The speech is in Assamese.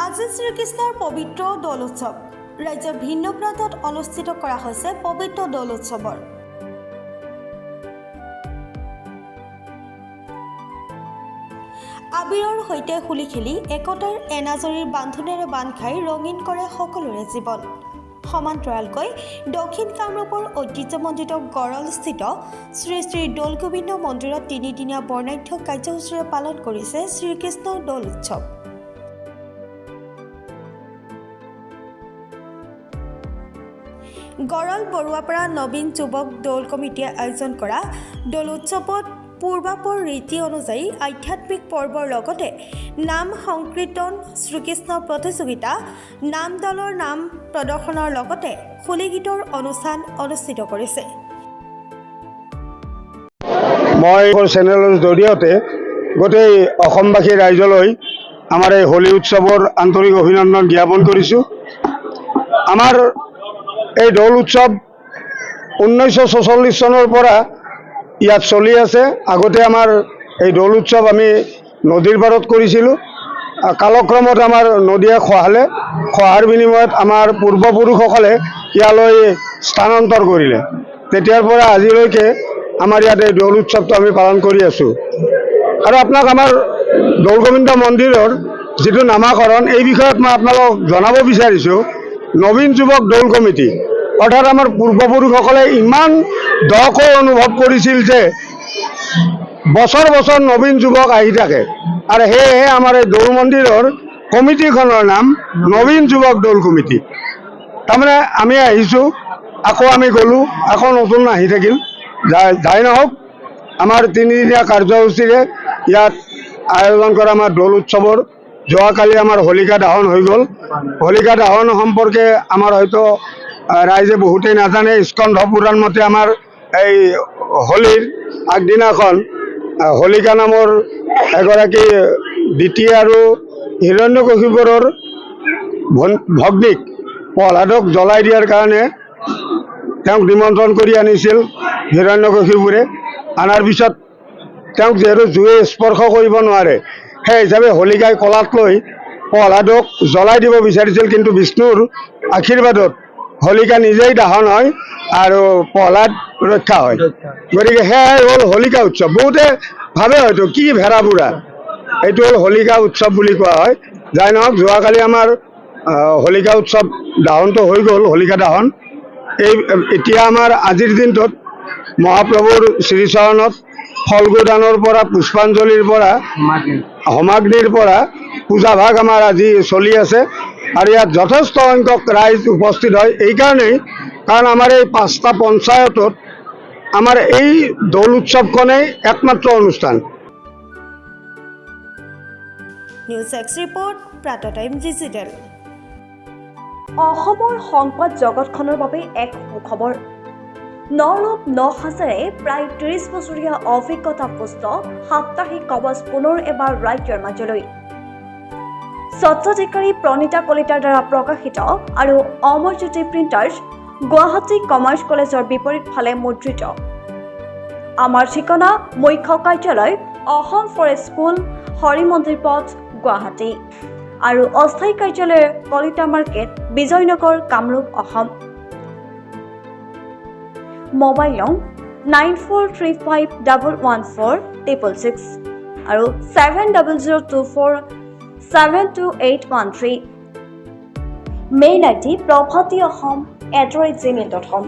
আজি শ্ৰীকৃষ্ণৰ পবিত্ৰ দৌল উৎসৱ ৰাজ্যৰ ভিন্ন প্ৰান্তত অনুষ্ঠিত কৰা হৈছে পবিত্ৰ দৌল উৎসৱৰ আবিৰৰ সৈতে হোলী খেলি একতাৰ এনাজৰীৰ বান্ধোনেৰে বান্ধ খাই ৰঙীন কৰে সকলোৰে জীৱন। সমান্তৰালকৈ দক্ষিণ কামৰূপৰ ঐতিহ্যমণ্ডিত গড়লস্থিত শ্ৰী শ্ৰী দৌল গোবিন্দ মন্দিৰত তিনিদিনীয়া বৰ্ণাঢ্য কাৰ্যসূচীৰে পালন কৰিছে শ্ৰীকৃষ্ণৰ দৌল উৎসৱ। গড়ল বৰুৱাপাৰা নবীন যুৱক দৌল কমিটিয়ে আয়োজন কৰা দৌল উৎসৱত পূৰ্বাপৰ ৰীতি অনুযায়ী আধ্যাত্মিক পৰ্বৰ লগতে নাম সংকীৰ্তন, শ্ৰীকৃষ্ণ প্ৰতিযোগিতা, নাম দলৰ নাম প্ৰদৰ্শনৰ লগতে হোলী গীতৰ অনুষ্ঠান অনুষ্ঠিত কৰিছে। মই চেনেলৰ জৰিয়তে গোটেই অসমবাসী ৰাইজলৈ আমাৰ এই হোলী উৎসৱৰ আন্তৰিক অভিনন্দন জ্ঞাপন কৰিছোঁ। আমাৰ এই দৌল উৎসৱ 1946 চনৰ পৰা ইয়াত চলি আছে। আগতে আমাৰ এই দৌল উৎসৱ আমি নদীৰ পাৰত কৰিছিলোঁ। কালক্ৰমত আমাৰ নদীয়ে খোৱাৰ বিনিময়ত আমাৰ পূৰ্বপুৰুষসকলে ইয়ালৈ স্থানান্তৰ কৰিলে। তেতিয়াৰ পৰা আজিলৈকে আমাৰ ইয়াত এই দৌল উৎসৱটো আমি পালন কৰি আছোঁ। আৰু আপোনাক আমাৰ দৌল গোবিন্দ মন্দিৰৰ যিটো নামাকৰণ, এই বিষয়ত মই আপোনালোকক জনাব বিচাৰিছোঁ। নবীন যুৱক দৌল কমিটি অৰ্থাৎ আমাৰ পূৰ্বপুৰুষসকলে ইমান দকৈ অনুভৱ কৰিছিল যে বছৰ বছৰ নবীন যুৱক আহি থাকে, আৰু সেয়েহে আমাৰ এই দৌল মন্দিৰৰ কমিটিখনৰ নাম নবীন যুৱক দৌল কমিটি। তাৰমানে আমি আহিছোঁ, আকৌ আমি গ'লোঁ, আকৌ নতুন আহি থাকিল। যাই নহওক, আমাৰ তিনিদিনীয়া কাৰ্যসূচীৰে ইয়াত আয়োজন কৰা আমাৰ দৌল উৎসৱৰ যোৱাকালি আমাৰ হোলিকা দাহন হৈ গ'ল। হোলিকা দাহন সম্পৰ্কে আমাৰ হয়তো ৰাইজে বহুতেই নাজানে। স্কন্ধ পুৰাণ মতে আমাৰ এই হোলীৰ আগদিনাখন হোলিকা নামৰ এগৰাকী দ্বিতীয় আৰু হিৰণ্যকশিপুৰৰ ভগ্নীক প্ৰহ্লাদক জ্বলাই দিয়াৰ কাৰণে তেওঁক নিমন্ত্ৰণ কৰি আনিছিল হিৰণ্যকশিপুৰে। অনাৰ পিছত তেওঁক যিহেতু জুয়ে স্পৰ্শ কৰিব নোৱাৰে, সেই হিচাপে হোলিকাই কলাত লৈ প্ৰহ্লাদক জ্বলাই দিব বিচাৰিছিল, কিন্তু বিষ্ণুৰ আশীৰ্বাদত হোলিকা নিজেই দাহন হয় আৰু প্ৰহ্লাদ ৰক্ষা হয়। গতিকে সেয়াই হ'ল হোলিকা উৎসৱ। বহুতে ভাবে হয়তো কি ভেড়া বুঢ়া, এইটো হ'ল হোলিকা উৎসৱ বুলি কোৱা হয়। যাই নহওক, যোৱাকালি আমাৰ হোলিকা উৎসৱ দাহনটো হৈ গ'ল, হোলিকা দাহন। এতিয়া আমাৰ আজিৰ দিনটোত মহাপ্ৰভুৰ শ্ৰীচৰণত ফল্গু দানৰ পৰা, পুষ্পাঞ্জলিৰ পৰা, হোমাগ্নিৰ পৰা পূজাভাগ আমাৰ আজি চলি আছে। আৰু ইয়াত যথেষ্ট সংখ্যক ৰাইজ উপস্থিত হয়। এইকাৰণেই কাৰণ আমাৰ এই 5টা পঞ্চায়তত আমাৰ এই দৌল উৎসৱখনেই একমাত্ৰ অনুষ্ঠান। নিউজ এক্স ৰিপৰ্ট, প্ৰাতঃ টাইম ডিজিটেল। অসমৰ সংবাদ জগতখনৰ বাবে এক সুখবৰ। নৰূপ নসাজেৰে প্ৰায় 30 বছৰীয়া অভিজ্ঞতাপুষ্ট সাপ্তাহিক কবচ পুনৰ এবাৰ ৰাজ্যৰ মাজলৈ। স্বত্বাধিকাৰী প্ৰণীতা কলিতাৰ দ্বাৰা প্ৰকাশিত আৰু অমৰজ্যোতি প্ৰিণ্টাৰ্ছ, গুৱাহাটী কমাৰ্চ কলেজৰ বিপৰীত ফালে মুদ্ৰিত। আমাৰ ঠিকনা মুখ্য কাৰ্যালয়, অসম ফৰেষ্ট স্কুল, হৰি মন্দিৰ পথ, গুৱাহাটী, আৰু অস্থায়ী কাৰ্যালয় কলিতা মাৰ্কেট, বিজয়নগৰ, কামৰূপ, অসম। মোবাইল নং 9435114666 আৰু 7024722813। Mail ID prabhati.ahom@gmail.com।